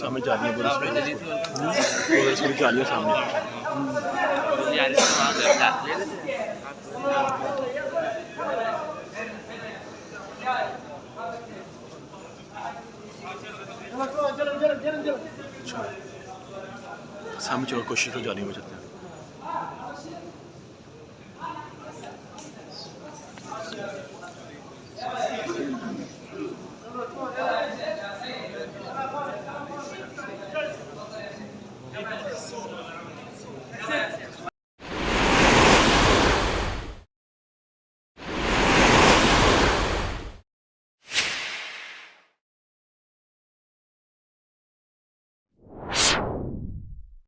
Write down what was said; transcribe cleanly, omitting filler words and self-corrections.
सामने जा रही है पुलिस जा रही है सामने। सामने चलो कोशिश तो जानी हो जाते हैं।